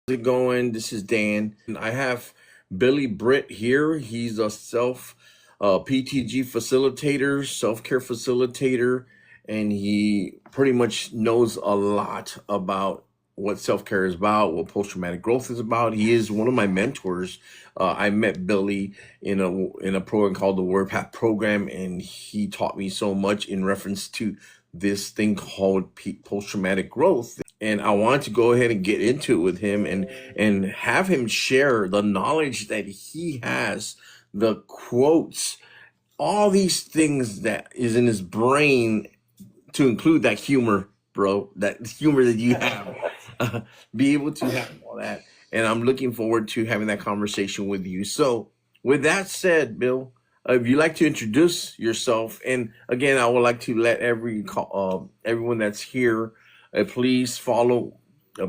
How's it going? This is Dan. And I have Billy Britt here. He's a self PTG facilitator, self care facilitator, and he pretty much knows a lot about what self care is about, what post traumatic growth is about. He is one of my mentors. I met Billy in a program called the Word Path Program, and he taught me so much in reference to this thing called post traumatic growth. And I wanted to go ahead and get into it with him and have him share the knowledge that he has, the quotes, all these things that is in his brain, to include that humor, bro, that humor that you have, be able to have all that. And I'm looking forward to having that conversation with you. So, with that said, Bill, if you'd like to introduce yourself, and again, I would like to let everyone that's here, please follow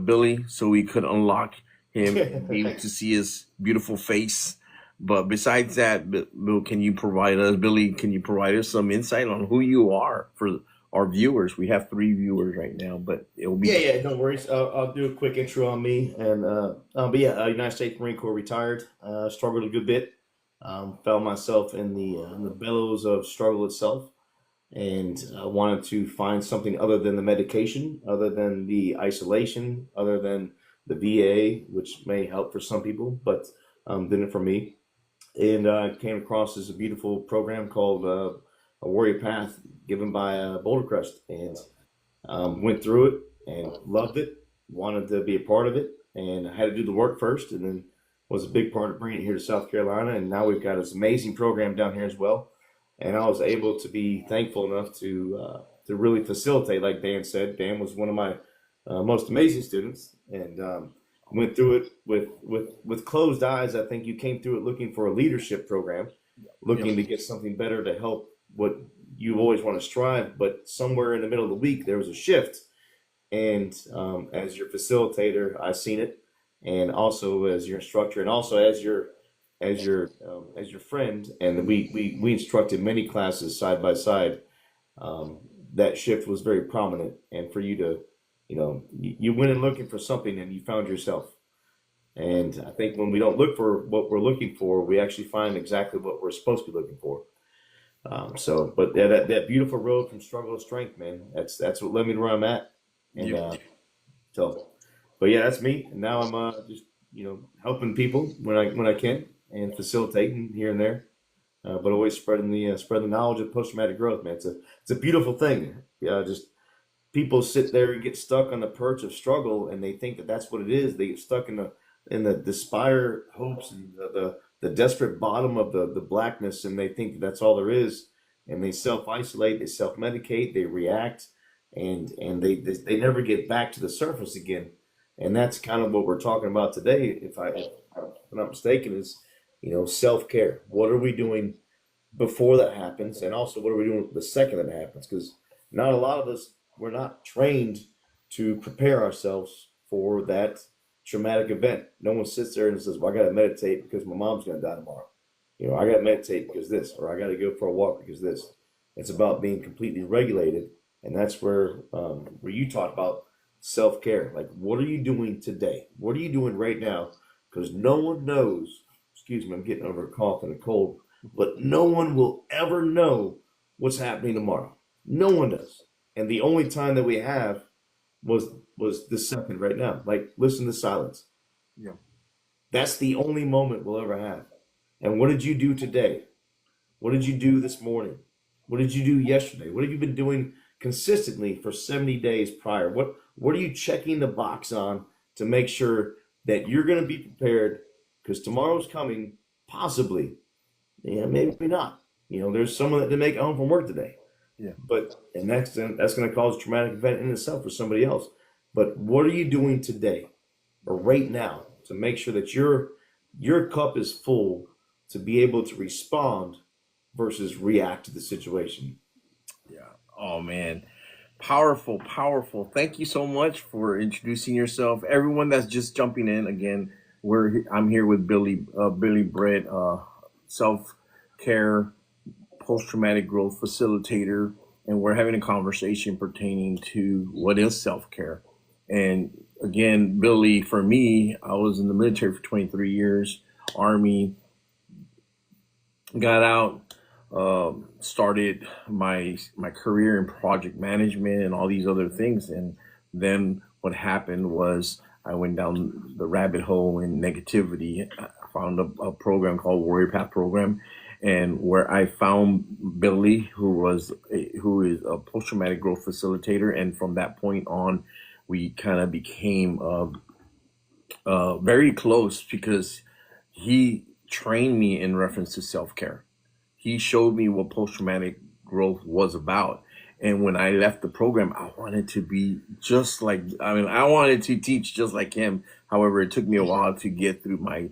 Billy so we could unlock him and be able to see his beautiful face. But besides that, Bill, Billy, can you provide us some insight on who you are for our viewers? We have three viewers right now, but it'll be Yeah, no worries. I'll do a quick intro on me, but yeah, United States Marine Corps retired. Struggled a good bit. Found myself in the billows of struggle itself, and wanted to find something other than the medication, other than the isolation, other than the VA, which may help for some people, but didn't for me. And came across this beautiful program called a Warrior Path, given by Boulder Crest, and went through it and loved it. Wanted to be a part of it, and I had to do the work first, and then was a big part of bringing it here to South Carolina. And now we've got this amazing program down here as well. And I was able to be thankful enough to really facilitate, like Dan said. Dan was one of my most amazing students, and went through it with closed eyes. I think you came through it looking for a leadership program, looking to get something better to help what you always want to strive. But somewhere in the middle of the week, there was a shift. And as your facilitator, I've seen it, and also as your instructor, and also as your friend. And we instructed many classes side by side. That shift was very prominent, and for you to, you went in looking for something and you found yourself. And I think when we don't look for what we're looking for, we actually find exactly what we're supposed to be looking for. But yeah, that beautiful road from struggle to strength, man. That's what led me to where I'm at. And you. so, but yeah, that's me. And now I'm just helping people when I can, and facilitating here and there. But always spreading the knowledge of post traumatic growth, man. It's a beautiful thing. Just people sit there and get stuck on the perch of struggle, and they think that that's what it is. They get stuck in the despair hopes and the desperate bottom of the blackness, and they think that that's all there is. And they self isolate, they self medicate, they react, and they never get back to the surface again. And that's kind of what we're talking about today. If I'm not mistaken, is self care. What are we doing before that happens, and also what are we doing the second that happens? Because not a lot of us, we're not trained to prepare ourselves for that traumatic event. No one sits there and says, "Well, I got to meditate because my mom's going to die tomorrow." I got to meditate because this, or I got to go for a walk because this. It's about being completely regulated, and that's where you talk about self care. Like, what are you doing today? What are you doing right now? Because no one knows. Excuse me, I'm getting over a cough and a cold, but no one will ever know what's happening tomorrow. No one does. And the only time that we have was this second right now. Like, listen to silence. Yeah. That's the only moment we'll ever have. And what did you do today? What did you do this morning? What did you do yesterday? What have you been doing consistently for 70 days prior? What are you checking the box on to make sure that you're going to be prepared? Because tomorrow's coming, possibly. Yeah, maybe not. There's someone that didn't make it home from work today. Yeah. And that's going to cause a traumatic event in itself for somebody else. But what are you doing today or right now to make sure that your cup is full to be able to respond versus react to the situation? Yeah. Oh man. Powerful, powerful. Thank you so much for introducing yourself. Everyone that's just jumping in again, I'm here with Billy Brett, self care, post traumatic growth facilitator, and we're having a conversation pertaining to what is self care. And again, Billy, for me, I was in the military for 23 years, Army, got out, started my career in project management and all these other things. And then what happened was I went down the rabbit hole in negativity. I found a program called Warrior Path Program, and where I found Billy, who is a post traumatic growth facilitator. And from that point on, we kind of became very close because he trained me in reference to self care. He showed me what post traumatic growth was about. And when I left the program, I wanted to be just like, I mean, I wanted to teach just like him. However, it took me a while to get through my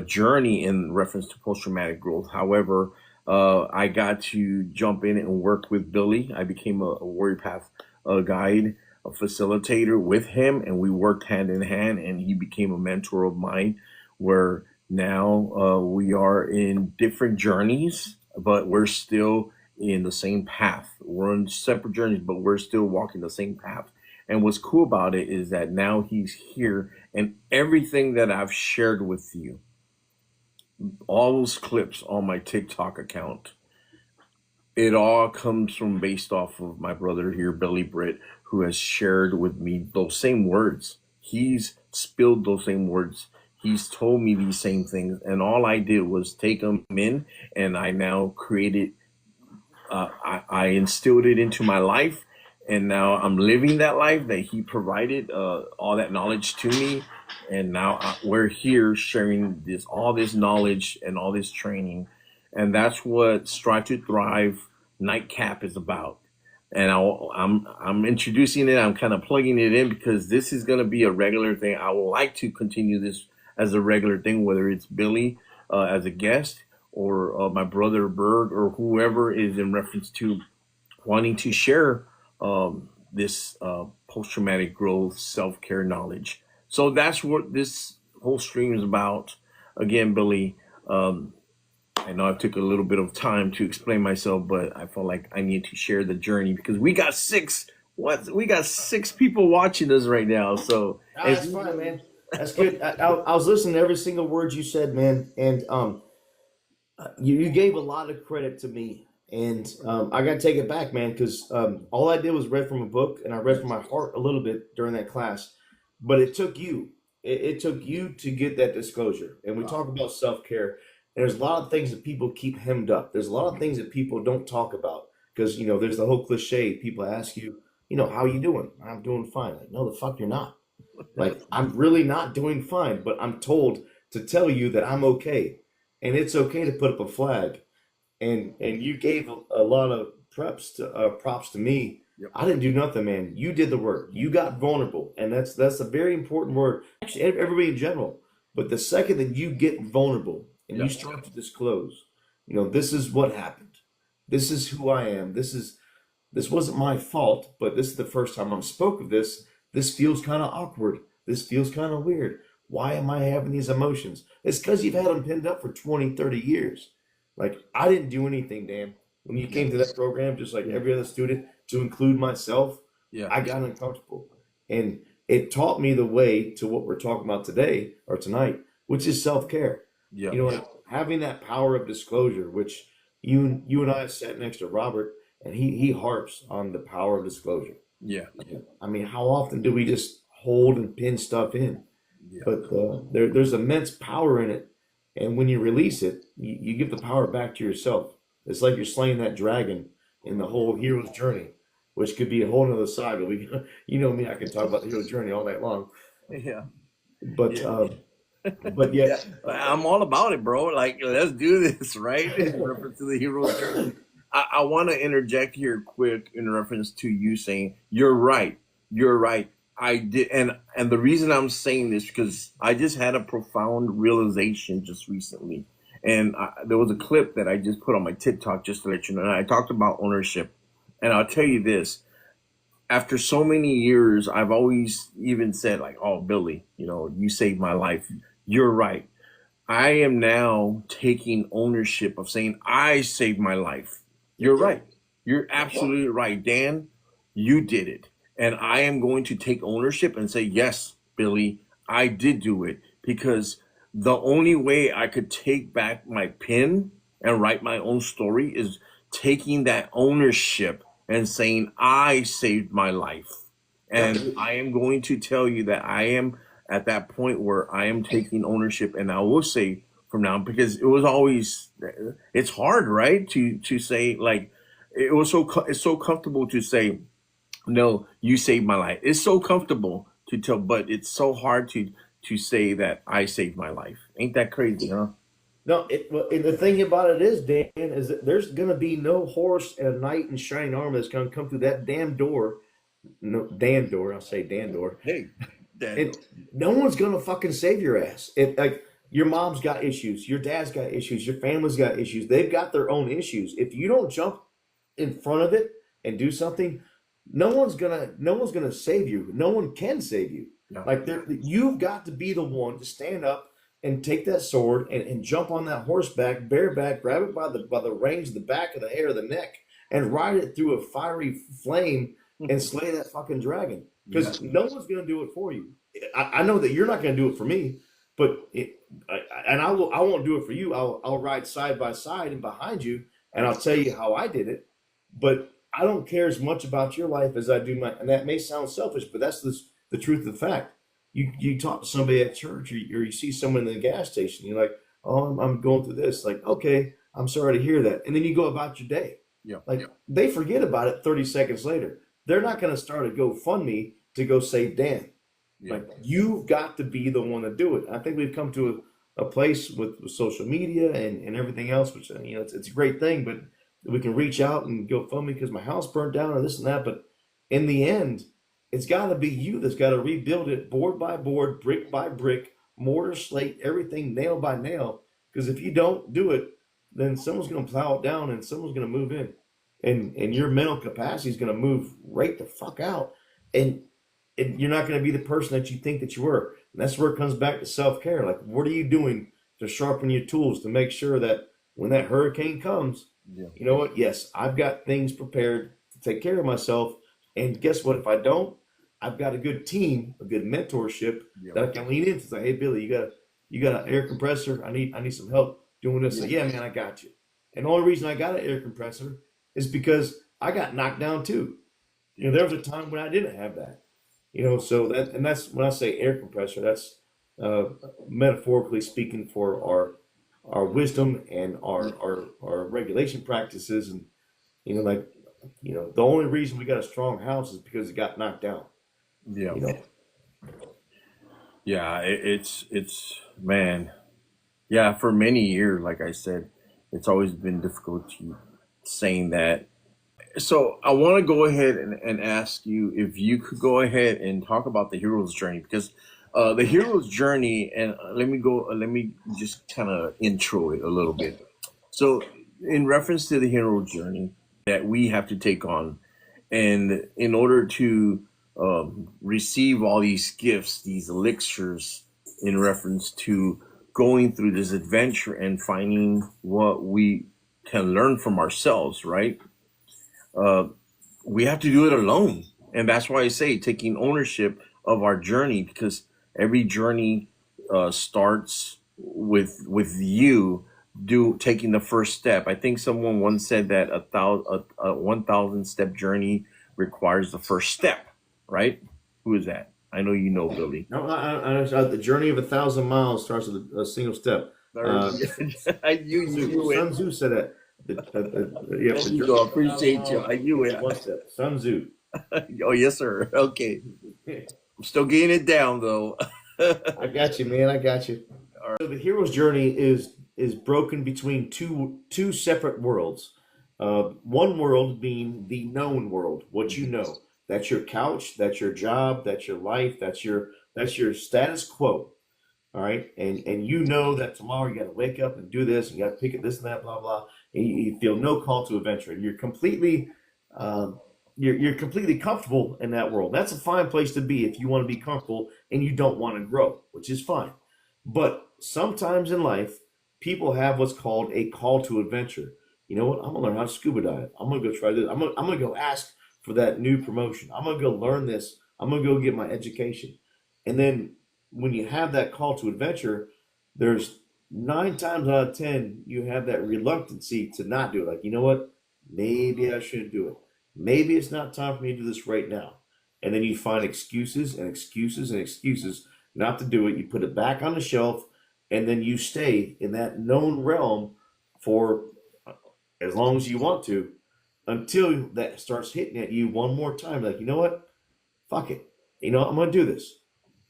journey in reference to post traumatic growth. However, I got to jump in and work with Billy. I became a Warrior Path guide, a facilitator with him, and we worked hand in hand, and he became a mentor of mine where now we are in different journeys, but we're still in the same path. We're on separate journeys, but we're still walking the same path. And what's cool about it is that now he's here, and everything that I've shared with you, all those clips on my TikTok account, it all comes from based off of my brother here, Billy Britt, who has shared with me those same words. He's spilled those same words. He's told me these same things, and all I did was take them in, and I now created. I instilled it into my life, and now I'm living that life that he provided all that knowledge to me, and now we're here sharing all this knowledge and all this training, and that's what Strive to Thrive Nightcap is about. And I'm introducing it. I'm kind of plugging it in because this is going to be a regular thing. I would like to continue this as a regular thing, whether it's Billy as a guest or my brother Berg or whoever is in reference to wanting to share this post-traumatic growth self-care knowledge. So that's what this whole stream is about. Again, Billy, I know I took a little bit of time to explain myself, but I felt like I need to share the journey because we got six people watching us right now. So That's fine, man. That's good. I was listening to every single word you said, man, and you gave a lot of credit to me, and I got to take it back, man, because all I did was read from a book, and I read from my heart a little bit during that class, but it took you. It took you to get that disclosure, and we talk about self care. There's a lot of things that people keep hemmed up. There's a lot of things that people don't talk about because there's the whole cliche. People ask you, how you doing? I'm doing fine. Like, no, the fuck you're not. Like, I'm really not doing fine, but I'm told to tell you that I'm okay. And it's okay to put up a flag. And you gave a lot of props to me. Yep. I didn't do nothing, man. You did the work. You got vulnerable. And that's a very important word. Actually, everybody in general. But the second that you get vulnerable and you start to disclose, this is what happened. This is who I am. This wasn't my fault, but this is the first time I've spoke of this. This feels kind of awkward. This feels kind of weird. Why am I having these emotions? It's because you've had them pinned up for 20, 30 years. Like, I didn't do anything, Dan. When you came to that program, just like every other student, to include myself, I got uncomfortable. And it taught me the way to what we're talking about today or tonight, which is self-care. Yeah. Like having that power of disclosure, which you and I sat next to Robert, and he harps on the power of disclosure. Yeah. I mean, how often do we just hold and pin stuff in? Yeah. But there's immense power in it, and when you release it, you give the power back to yourself. It's like you're slaying that dragon in the whole hero's journey, which could be a whole nother side. But me, I can talk about the hero's journey all night long. Yeah. But but yeah, I'm all about it, bro. Like, let's do this, right? In reference to the hero's journey. I want to interject here quick in reference to you saying, you're right. You're right. I did. And the reason I'm saying this, because I just had a profound realization just recently. And there was a clip that I just put on my TikTok just to let you know. And I talked about ownership. And I'll tell you this. After so many years, I've always even said, like, oh, Billy, you saved my life. You're right. I am now taking ownership of saying, I saved my life. You're right. You're absolutely right. Dan, you did it. And I am going to take ownership and say, yes, Billy, I did do it because the only way I could take back my pen and write my own story is taking that ownership and saying, I saved my life. No, And I am going to tell you that I am at that point where I am taking ownership. And I will say from now, because it was always, it's hard, right? To say, like, it was it's so comfortable to say, no, you saved my life. It's so comfortable to tell, but it's so hard to say that I saved my life. Ain't that crazy, huh? no. Well, and the thing about it is, Dan, is that there's gonna be no horse and a knight in shining armor that's gonna come through that damn door. No, Dan door. I'll say Dan door. Hey, Dando. And no one's gonna fucking save your ass. It like your mom's got issues, your dad's got issues, your family's got issues. They've got their own issues. If you don't jump in front of it and do something, no one's gonna save you. No one can save you. Yeah. Like you've got to be the one to stand up and take that sword and jump on that horseback, bareback, grab it by the reins, the back of the hair, of the neck, and ride it through a fiery flame and slay that fucking dragon. Because Yeah. no one's gonna do it for you. I know that you're not gonna do it for me, but and I won't do it for you. I'll ride side by side and behind you, and I'll tell you how I did it. But I don't care as much about your life as I do mine. And that may sound selfish, but that's the truth of the fact. You talk to somebody at church, or you see someone in the gas station, you're like, oh, I'm going through this. Like, okay, I'm sorry to hear that. And then you go about your day. Yeah. Like, they forget about it 30 seconds later. They're not going to start a GoFundMe to go save Dan. Yeah. Like, you've got to be the one to do it. I think we've come to a place with social media and everything else, which, it's a great thing, but we can reach out and go fund me because my house burnt down or this and that. But in the end, it's got to be you that's got to rebuild it board by board, brick by brick, mortar, slate, everything nail by nail. Because if you don't do it, then someone's going to plow it down and someone's going to move in. And your mental capacity is going to move right the fuck out. And you're not going to be the person that you think that you were. And that's where it comes back to self-care. Like, what are you doing to sharpen your tools to make sure that when that hurricane comes, Yeah. you know what? Yes, I've got things prepared to take care of myself. And guess what? If I don't, I've got a good team, a good mentorship Yeah. that I can lean into. Say, hey, Billy, you got an air compressor. I need some help doing this. So, yeah, man, I got you. And the only reason I got an air compressor is because I got knocked down too. There was a time when I didn't have that. So that's when I say air compressor, that's metaphorically speaking for our wisdom and our regulation practices. And the only reason we got a strong house is because it got knocked down. Yeah. You know, Yeah. It's man. Yeah. For many years, like I said, it's always been difficult to saying that. So I want to go ahead and ask you if you could go ahead and talk about the hero's journey, because the hero's journey, and let me just kind of intro it a little bit. So in reference to the hero journey that we have to take on, and in order to receive all these gifts, these elixirs, in reference to going through this adventure and finding what we can learn from ourselves, right? Uh, we have to do it alone. And that's why I say taking ownership of our journey, because every journey starts with you taking the first step. I think someone once said that a 1,000 step journey requires the first step, right? Who is that? I know you know, Billy. no, the journey of 1,000 miles starts with a single step. I knew Sun it. Tzu said that. Yeah, There the you journey go. of 1,000 Appreciate you. miles I knew is it. one step. Sun Tzu. Oh, yes, sir. Okay. I'm still getting it down, though. I got you, man. I got you. So the hero's journey is broken between two separate worlds. One world being the known world, what you know. That's your couch, that's your job, that's your life, that's your status quo. All right, and you know that tomorrow you got to wake up and do this, and you got to pick at this and that, blah blah, and you feel no call to adventure, and um, you're completely comfortable in that world. That's a fine place to be if you want to be comfortable and you don't want to grow, which is fine. But sometimes in life, people have what's called a call to adventure. You know what? I'm gonna learn how to scuba dive. I'm gonna go try this. I'm gonna go ask for that new promotion. I'm gonna go learn this. I'm gonna go get my education. And then when you have that call to adventure, there's 9 times out of 10, you have that reluctancy to not do it. Like, you know what? Maybe I shouldn't do it. Maybe it's not time for me to do this right now. And then you find excuses and excuses and excuses not to do it. You put it back on the shelf, and then you stay in that known realm for as long as you want to until that starts hitting at you one more time. Like, you know what? Fuck it. You know, I'm going to do this.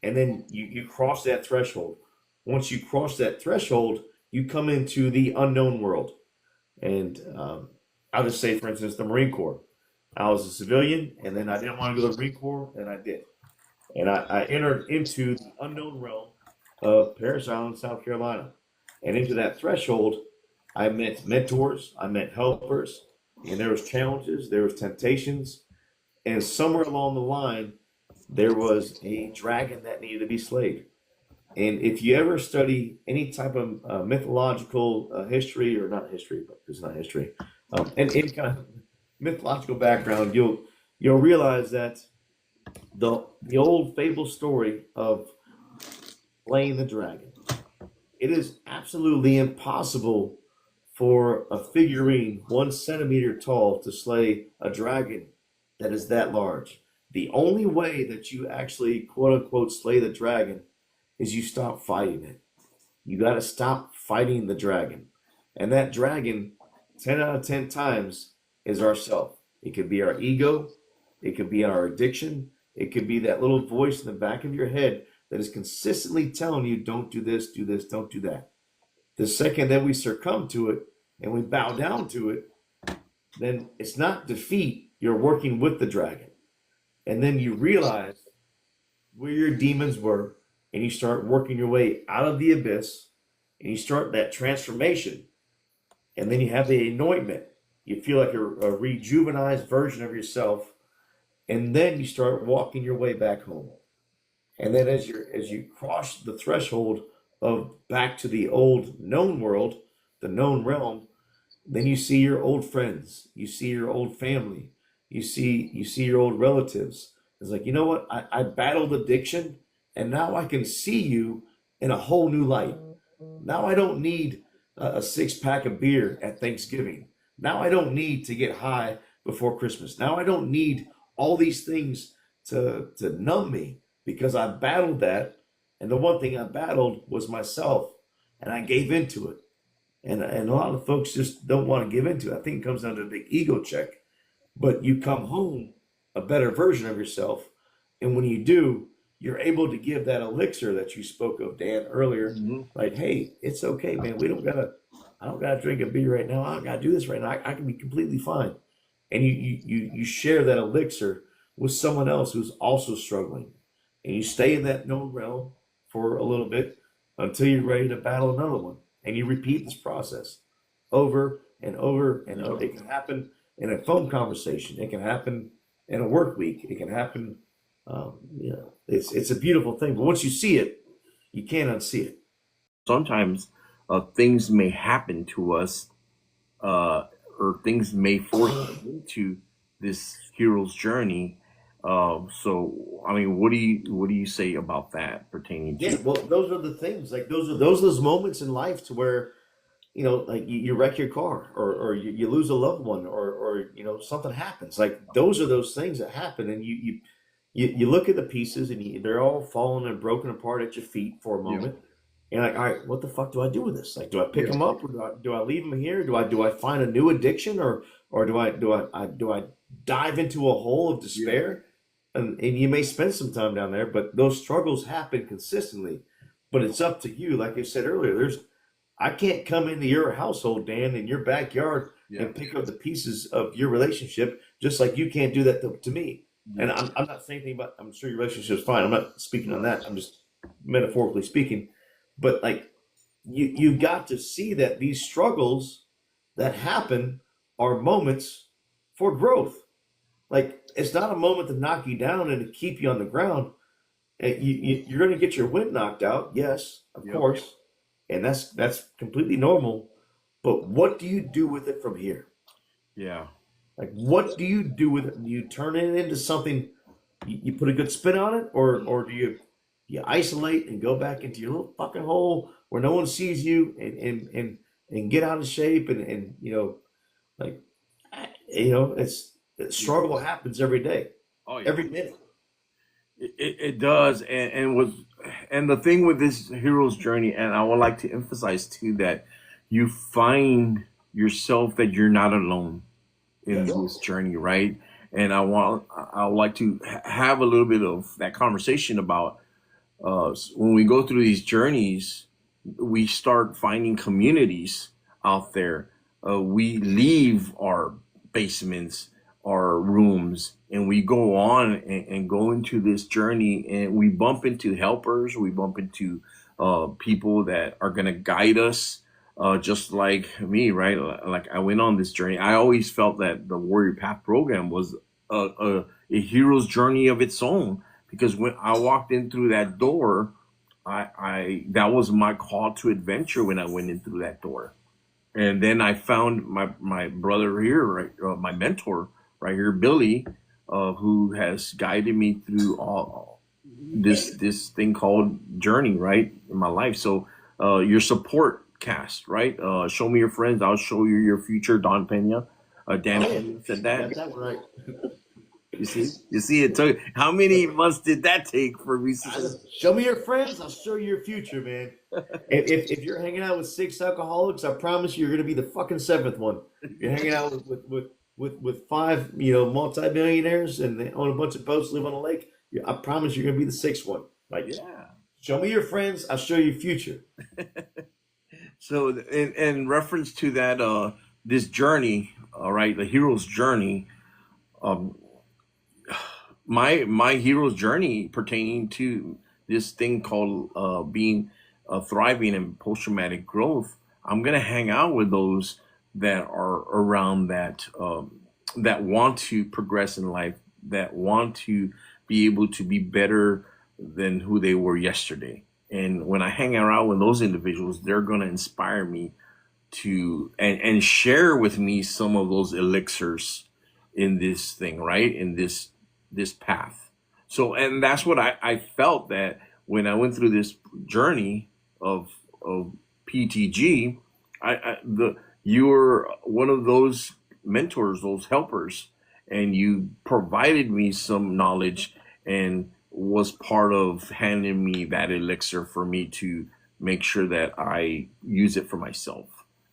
And then you cross that threshold. Once you cross that threshold, you come into the unknown world. And I'll just say, for instance, the Marine Corps. I was a civilian, and then I didn't want to go to the Marine Corps, and I did. And I entered into the unknown realm of Parris Island, South Carolina. And into that threshold, I met mentors, I met helpers, and there was challenges, there was temptations, and somewhere along the line, there was a dragon that needed to be slayed. And if you ever study any type of mythological history, or not history, but it's not history, and any kind of mythological background, you'll realize that the old fable story of slaying the dragon. It is absolutely impossible for a figurine 1 centimeter tall to slay a dragon that is that large. The only way that you actually quote unquote slay the dragon is you stop fighting it. You got to stop fighting the dragon. And that dragon, 10 out of 10 times, is ourself. It could be our ego, it could be our addiction, it could be that little voice in the back of your head that is consistently telling you, don't do this, don't do that. The second that we succumb to it and we bow down to it, then it's not defeat. You're working with the dragon. And then you realize where your demons were, and you start working your way out of the abyss, and you start that transformation. And then you have the anointment. You feel like a rejuvenized version of yourself, and then you start walking your way back home. And then as you cross the threshold of back to the old known world, the known realm, then you see your old friends, you see your old family, you see your old relatives. It's like, you know what? I battled addiction, and now I can see you in a whole new light. Now I don't need a 6 pack of beer at Thanksgiving. Now I don't need to get high before Christmas. Now I don't need all these things to numb me because I battled that. And the one thing I battled was myself, and I gave into it. And a lot of folks just don't want to give into it. I think it comes down to a big ego check. But you come home a better version of yourself. And when you do, you're able to give that elixir that you spoke of, Dan, earlier. Mhm. Like, hey, it's okay, man. I don't gotta drink a beer right now. I don't gotta do this right now. I can be completely fine. And you share that elixir with someone else who's also struggling. And you stay in that known realm for a little bit until you're ready to battle another one. And you repeat this process over and over and over. It can happen in a phone conversation. It can happen in a work week. It can happen. It's a beautiful thing. But once you see it, you can't unsee it. Sometimes things may happen to us, uh, or things may force us into this hero's journey. So, I mean, what do you say about that pertaining Yeah, to? well, those are the things. Like those moments in life to where like you wreck your car, or you lose a loved one, or something happens. Like those are those things that happen, and you look at the pieces, and they're all falling and broken apart at your feet for a Yeah, moment. And like, all right, what the fuck do I do with this? Like, do I pick yeah, them up, or do I leave them here? Do I find a new addiction, or do I dive into a hole of yeah, despair? And you may spend some time down there, but those struggles happen consistently. But it's up to you. Like I said earlier, I can't come into your household, Dan, in your backyard yeah, and pick up the pieces of your relationship, just like you can't do that to me. And yeah, I'm not saying anything about, I'm sure your relationship's fine. I'm not speaking on that. I'm just metaphorically speaking. But like, you got to see that these struggles that happen are moments for growth. Like, it's not a moment to knock you down and to keep you on the ground. You're going to get your wind knocked out, yes, of yep, course, and that's completely normal. But what do you do with it from here? yeah. Like, what do you do with it? Do you turn it into something? You put a good spin on it, or do you? you isolate and go back into your little fucking hole where no one sees you, and get out of shape, and like it's struggle happens every day, Oh yeah. every minute. It does, and the thing with this hero's journey, and I would like to emphasize too that you find yourself that you're not alone in Yes. this journey, right? And I would like to have a little bit of that conversation about when we go through these journeys, we start finding communities out there. We leave our basements, our rooms, and we go on and go into this journey, and we bump into helpers, we bump into people that are going to guide us. Just like me, right? Like I went on this journey. I always felt that the Warrior Path program was a hero's journey of its own, because when I walked in through that door, I that was my call to adventure when I went in through that door. And then I found my brother here, right, my mentor right here, Billy, who has guided me through all this thing called journey, right, in my life. So your support cast, right? Show me your friends, I'll show you your future. Don Pena, Dan Oh yeah, Pena said you got that. that one right. You see, it took how many months did that take for me? Show me your friends, I'll show you your future, man. If you're hanging out with six alcoholics, I promise you're gonna be the fucking seventh one. You're hanging out with five, multimillionaires, and they own a bunch of boats, live on a lake. I promise you're gonna be the sixth one. Like, Yeah. show me your friends, I'll show you your future. So in reference to that, this journey, all right, the hero's journey. Um, my hero's journey pertaining to this thing called being thriving in post traumatic growth. I'm gonna hang out with those that are around that want to progress in life, that want to be able to be better than who they were yesterday. And when I hang around with those individuals, they're gonna inspire me to and share with me some of those elixirs in this thing, right? In this path. So, and that's what I felt that when I went through this journey of PTG, the you were one of those mentors, those helpers, and you provided me some knowledge and was part of handing me that elixir for me to make sure that I use it for myself.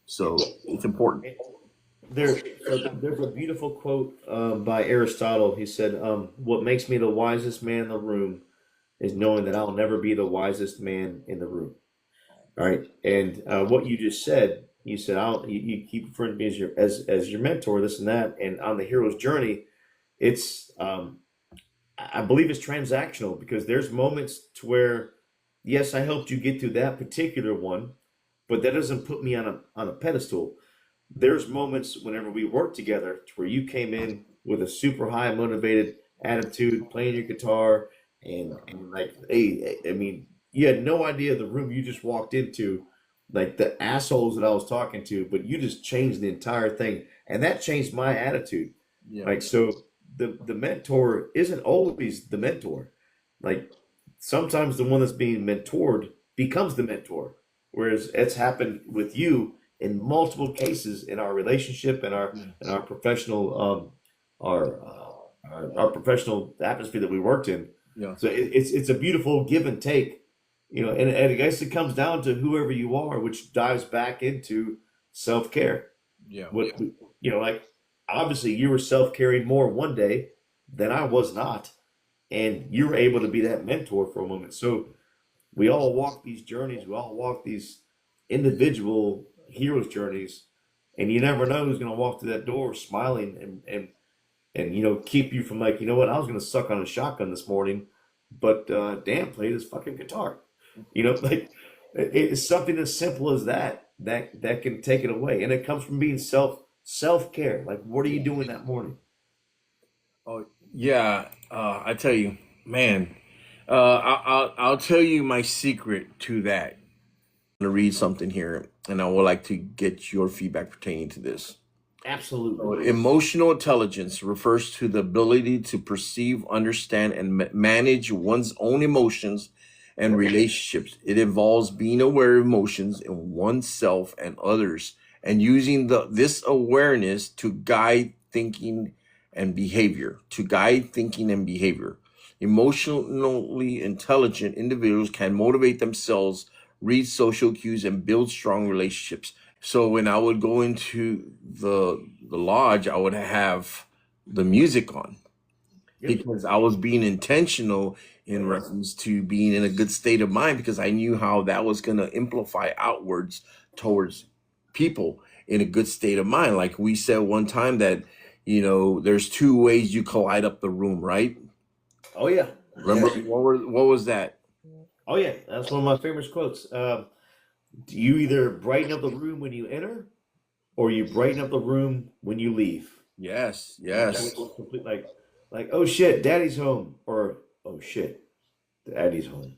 So it's important. There's a beautiful quote by Aristotle. He said, "What makes me the wisest man in the room is knowing that I'll never be the wisest man in the room." All right, and what you just said, you said, you keep referring to me as your mentor, this and that, and on the hero's journey, it's I believe it's transactional, because there's moments to where, yes, I helped you get through that particular one, but that doesn't put me on a pedestal. There's moments whenever we work together to where you came in with a super high motivated attitude, playing your guitar, and like, hey, I mean, you had no idea the room you just walked into, like the assholes that I was talking to, but you just changed the entire thing, and that changed my attitude. Yeah. Like, so the mentor isn't always the mentor. Like, sometimes the one that's being mentored becomes the mentor, whereas it's happened with you in multiple cases in our relationship and our professional our professional atmosphere that we worked in. Yeah. So it's a beautiful give and take, and I guess it comes down to whoever you are, which dives back into self care. Yeah. What like, obviously you were self caring more one day than I was not, and you were able to be that mentor for a moment. So we all walk these journeys, we all walk these individual hero's journeys, and you never know who's going to walk through that door smiling, and keep you from, like, what, I was going to suck on a shotgun this morning, but Dan played his fucking guitar. Like, it's something as simple as that can take it away, and it comes from being self care. Like, what are you doing that morning? Oh yeah. I tell you, man. I'll tell you my secret to that. I'm gonna read something here, and I would like to get your feedback pertaining to this. Absolutely. So, emotional intelligence refers to the ability to perceive, understand, and manage one's own emotions and relationships. It involves being aware of emotions in oneself and others, and using this awareness to guide thinking and behavior. To guide thinking and behavior. Emotionally intelligent individuals can motivate themselves, read social cues, and build strong relationships. So when I would go into the lodge, I would have the music on Yep. because I was being intentional in reference to being in a good state of mind because I knew how that was going to amplify outwards towards people in a good state of mind. Like we said one time that, there's two ways you can light up the room, right? Oh yeah. Remember what was that? Oh yeah. That's one of my favorite quotes. Do you either brighten up the room when you enter, or you brighten up the room when you leave? Yes, That yes. was complete like oh shit, daddy's home, or oh shit, daddy's home.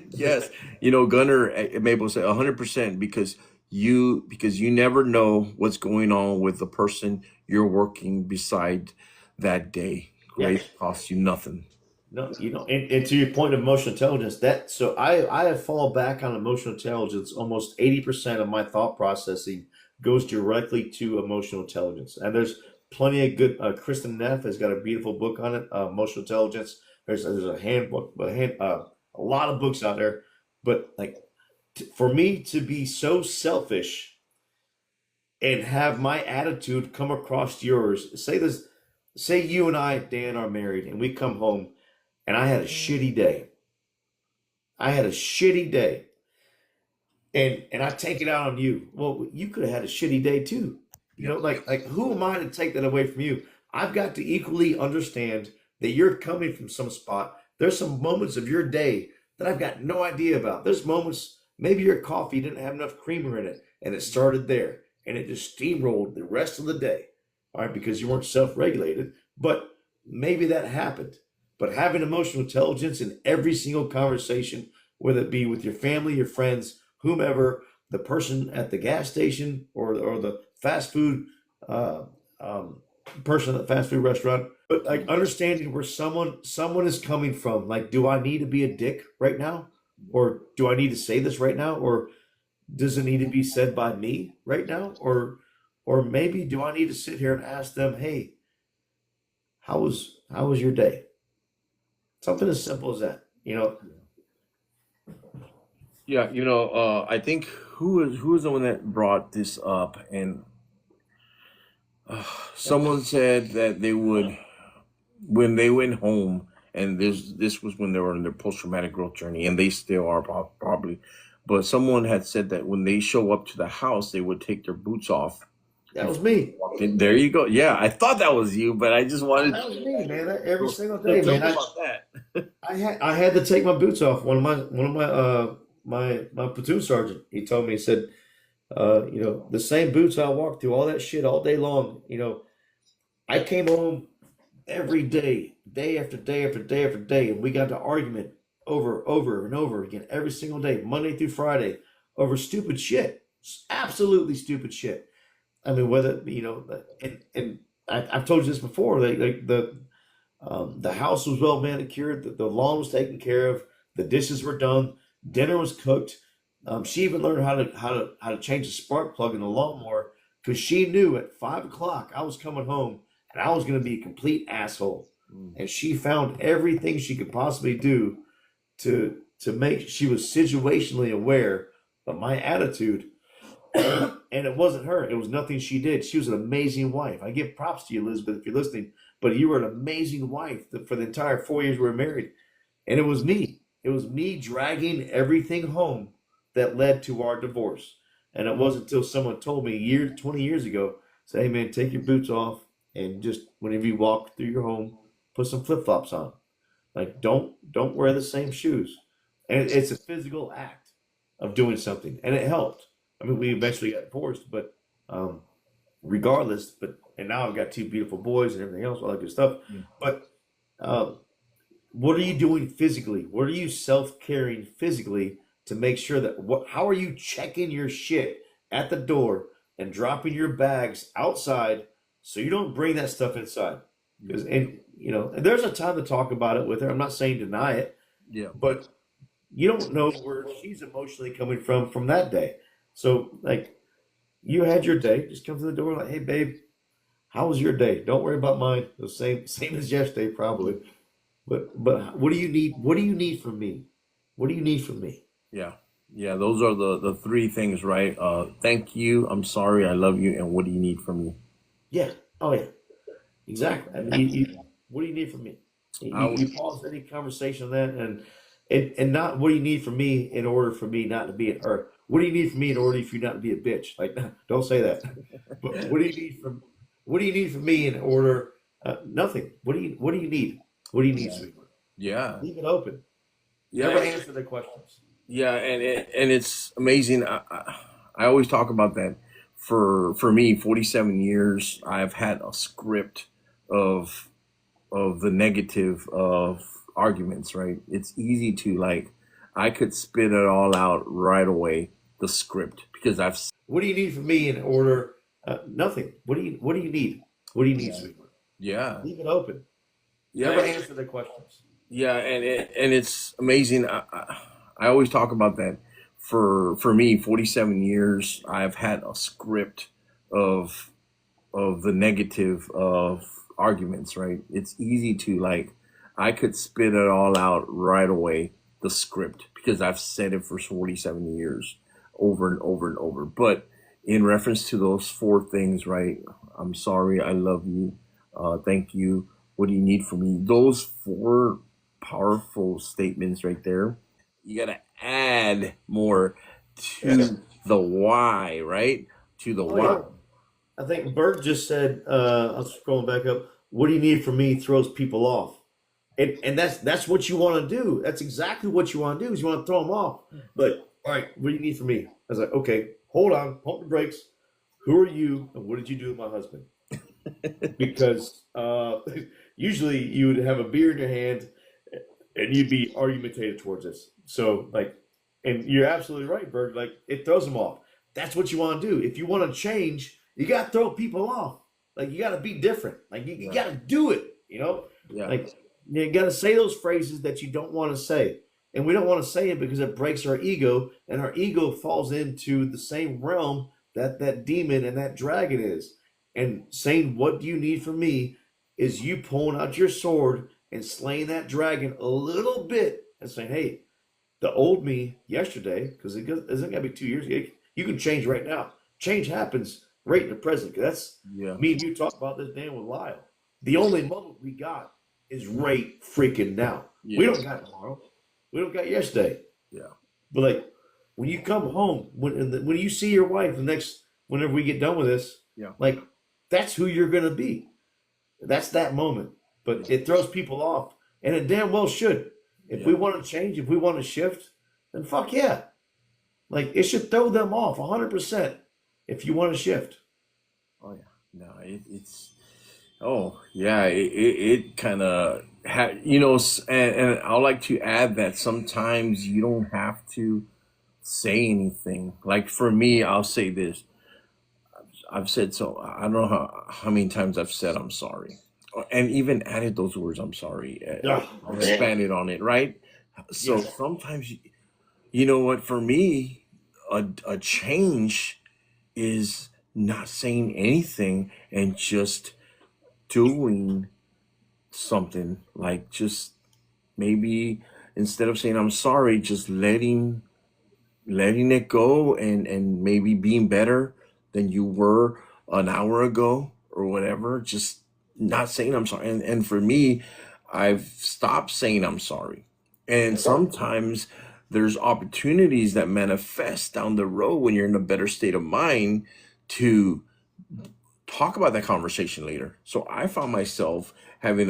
Yes, Gunner Mabel said 100% because you never know what's going on with the person you're working beside that day. Yeah. Grade costs you nothing. No, and to your point of emotional intelligence, that so I have fallen back on emotional intelligence. Almost 80% of my thought processing goes directly to emotional intelligence. And there's plenty of good. Kristen Neff has got a beautiful book on it, emotional intelligence. There's a handbook, a lot of books out there. But like for me to be so selfish and have my attitude come across yours, say you and I, Dan, are married, and we come home and I had a shitty day. I had a shitty day. And I take it out on you. Well, you could have had a shitty day too. Yep. Like who am I to take that away from you? I've got to equally understand that you're coming from some spot. There's some moments of your day that I've got no idea about. There's moments, maybe your coffee didn't have enough creamer in it, and it started there, and it just steamrolled the rest of the day. All right, because you weren't self-regulated, but maybe that happened. But having emotional intelligence in every single conversation, whether it be with your family, your friends, whomever, the person at the gas station or the fast food uh, um, person at the fast food restaurant, but like understanding where someone is coming from. Like, do I need to be a dick right now, or do I need to say this right now, or does it need to be said by me right now, or maybe do I need to sit here and ask them, hey, how was your day? Something as simple as that. Yeah, I think who is the one that brought this up, and someone said that they would when they went home, and this was when they were in their post traumatic growth journey, and they still are probably, but someone had said that when they show up to the house, they would take their boots off. That was me. There you go. Yeah, I thought that was you, but I just wanted That was me, man. Every single to day, tell man. me about that. I had to take my boots off. One of my platoon sergeant. He told me, he said, the same boots I walked through all that shit all day long. I came home every day, day after day after day after day, and we got to argument over and over again every single day, Monday through Friday, over stupid shit, absolutely stupid shit. I mean, whether and I've told you this before. Like the house was well manicured, the lawn was taken care of, the dishes were done, dinner was cooked. She even learned how to change the spark plug in the lawnmower because she knew at 5 o'clock I was coming home and I was going to be a complete asshole. Mm. And she found everything she could possibly do to make. She was situationally aware of my attitude, and it wasn't her. It was nothing she did. She was an amazing wife. I give props to you, Elizabeth, if you're listening. But you were an amazing wife for the entire 4 years we were married. And it was me. It was me dragging everything home that led to our divorce. And it wasn't until someone told me 20 years ago, say, hey man, take your boots off and just whenever you walk through your home, put some flip flops on. Like don't wear the same shoes. And it's a physical act of doing something. And it helped. I mean, we eventually got divorced, but um, regardless, and now I've got two beautiful boys and everything else, all that good stuff. Mm. But uh, what are you doing physically? What are you self-caring physically to make sure that how are you checking your shit at the door and dropping your bags outside so you don't bring that stuff inside? Because and there's a time to talk about it with her. I'm not saying deny it, Yeah. but you don't know where she's emotionally coming from that day. So like you had your day, just come to the door like, hey babe, how was your day? Don't worry about mine. The same as yesterday probably. But what do you need? What do you need from me? What do you need from me? Yeah. Yeah. Those are the three things, right? Thank you. I'm sorry. I love you. And what do you need from me? Yeah. Oh yeah. Exactly. I mean, what do you need from me? I You pause any conversation on that, and not what do you need from me in order for me not to be an or what do you need from me in order for you not to be a bitch? Like, don't say that. But what do you need from me in order? Nothing. What do you need? What do you need, yeah. sweetheart? Yeah. Leave it open. Never Yeah. answer the questions. Yeah, and it's amazing. I always talk about that. For me, 47 years, I've had a script of the negative of arguments. Right? It's easy to like. I could spit it all out right away. The script because I've What do you need from me in order? Nothing. What do you need? What do you need, yeah sweetheart? yeah Leave it open. Never yeah answer the questions. yeah, and it's amazing. I always talk about that. For me, 47 years, I've had a script of the negative of arguments, right? It's easy to like I could spit it all out right away, the script, because I've said it for 47 years over and over and over. But in reference to those four things, right? I'm sorry, I love you, thank you, what do you need from me? Those four powerful statements right there. You gotta add more Yeah. to the why, right? To the Oh yeah. why. I think Bert just said, I'm scrolling back up, what do you need from me throws people off. And that's what you want to do. That's exactly what you want to do is you want to throw them off. But all right, what do you need from me? I was like, okay, hold on, pump the brakes. Who are you and what did you do with my husband? Because usually you would have a beer in your hand and you'd be argumentative towards us. So like, and you're absolutely right, Bert. Like it throws them off. That's what you want to do. If you want to change, you got to throw people off. Like you got to be different. Like you Right. got to do it. You know, Yeah. like you got to say those phrases that you don't want to say, and we don't want to say it because it breaks our ego, and our ego falls into the same realm that that demon and that dragon is. And saying, "What do you need from me?" is you pulling out your sword and slaying that dragon a little bit and saying, "Hey, the old me yesterday, because isn't gonna be 2 years ago. You can change right now. Change happens right in the present. 'Cause that's Yeah. me and you talk about this damn with Lyle. The only moment we got is right freaking now. We Yeah. don't got tomorrow. We don't got yesterday. Yeah. But like when you come home, when you see your wife the next, whenever we get done with this, Yeah. like that's who you're gonna be. That's that moment. But Yeah. it throws people off, and it damn well should. If we Yeah. want to change, if we want to shift, then fuck yeah. Like it should throw them off 100% if you want to shift. Oh yeah. No, it's. Oh yeah. It kind of you know, and I like to add that sometimes you don't have to say anything. Like for me, I'll say this. I've said so. I don't know how many times I've said I'm sorry, and even added those words. I'm sorry. Oh, I've man. expanded on it, right? So Yes. sometimes you know what? For me, a change is not saying anything and just doing something like just maybe instead of saying I'm sorry, just letting it go and maybe being better than you were an hour ago or whatever. Just not saying I'm sorry. And for me, I've stopped saying I'm sorry. And sometimes there's opportunities that manifest down the road when you're in a better state of mind to talk about that conversation later. So I found myself having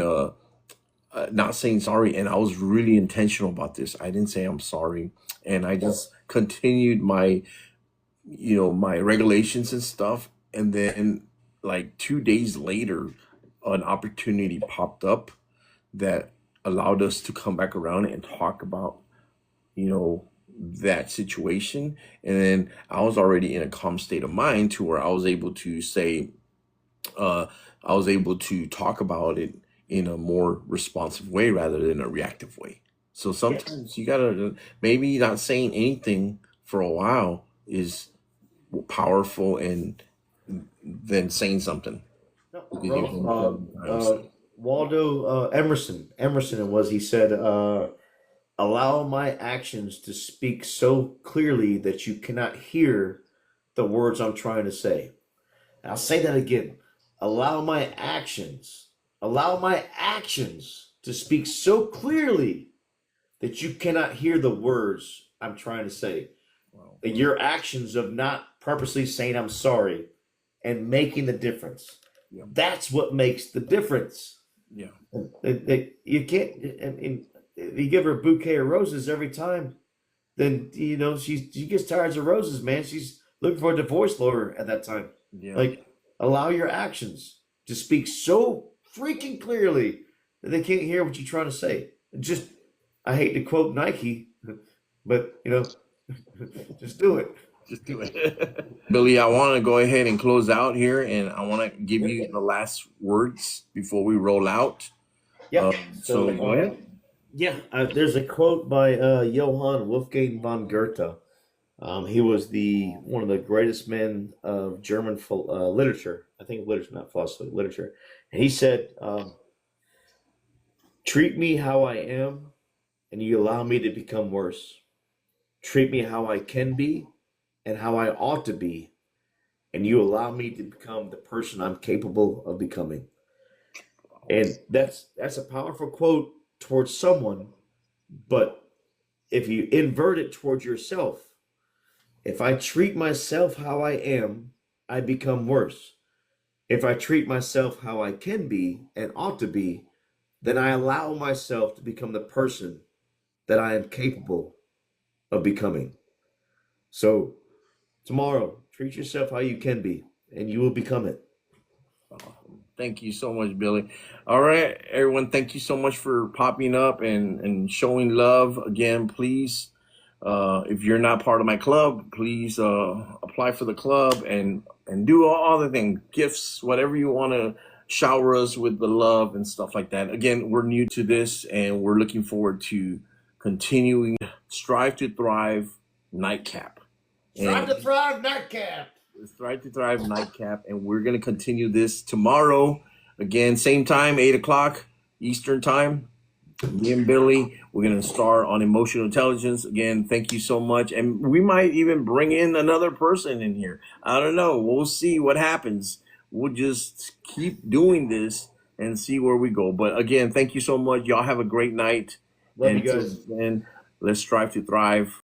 not saying sorry, and I was really intentional about this. I didn't say I'm sorry, and I just continued my my regulations and stuff. And then like 2 days later, an opportunity popped up that allowed us to come back around and talk about you know that situation. And then I was already in a calm state of mind to where I was able to say uh, I was able to talk about it in a more responsive way rather than a reactive way. So Yeah. sometimes you gotta, maybe not saying anything for a while is powerful and than saying something No, because you've been bro. several times. Waldo Emerson it was. He said, "Allow my actions to speak so clearly that you cannot hear the words I'm trying to say." I'll say that again. Allow my actions, allow my actions to speak so clearly that you cannot hear the words I'm trying to say. Wow. Your actions of not purposely saying I'm sorry and making the difference. Yeah. That's what makes the difference. Yeah. You can't, I mean, you give her a bouquet of roses every time, then she gets tired of roses, man. She's looking for a divorce lawyer at that time. Yeah. Like, allow your actions to speak so freaking clearly that they can't hear what you're trying to say. Just, I hate to quote Nike, but just do it. Just do it. Billy, I want to go ahead and close out here, and I want to give you the last words before we roll out. Yeah. So So, go ahead. yeah, there's a quote by Johann Wolfgang von Goethe. He was the one of the greatest men of German literature. I think literature, not philosophy, literature. And he said, "Treat me how I am, and you allow me to become worse. Treat me how I can be and how I ought to be, and you allow me to become the person I'm capable of becoming." And that's a powerful quote towards someone, but if you invert it towards yourself, if I treat myself how I am, I become worse. If I treat myself how I can be and ought to be, then I allow myself to become the person that I am capable of becoming. So tomorrow, treat yourself how you can be, and you will become it. Thank you so much, Billy. All right, everyone. Thank you so much for popping up and showing love again. Please, if you're not part of my club, please apply for the club and do all the things, gifts, whatever you want to shower us with the love and stuff like that. Again, we're new to this, and we're looking forward to continuing Strive to Thrive Nightcap. Strive to Thrive Nightcap. Strive to Thrive Nightcap, and we're going to continue this tomorrow. Again, same time, 8 o'clock Eastern Time. Me and Billy, we're going to start on emotional intelligence. Again, thank you so much. And we might even bring in another person in here. I don't know. We'll see what happens. We'll just keep doing this and see where we go. But again, thank you so much. Y'all have a great night. Love And you guys. until then, let's strive to thrive.